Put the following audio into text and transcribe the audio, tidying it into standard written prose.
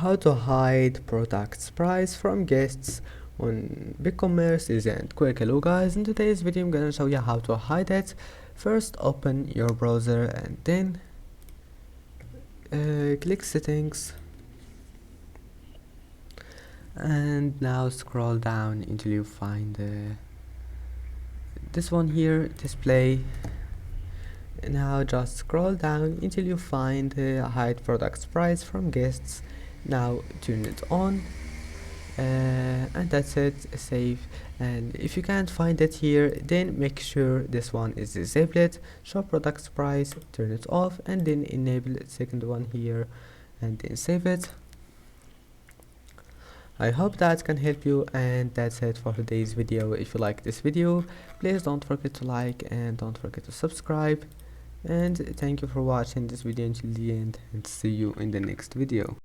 How to hide products price from guests on Bigcommerce isn't quick. Hello guys, in today's video I'm gonna show you how to hide it. First open your browser and then click settings, and now scroll down until you find this one here, display. Now just scroll down until you find hide products price from guests. Now turn it on, and that's it. Save. And if you can't find it here, then make sure this one is disabled. Show products price, turn it off, and then enable the second one here and then save it. I hope that can help you, and that's it for today's video. If you like this video, please don't forget to like and don't forget to subscribe. And thank you for watching this video until the end, and see you in the next video.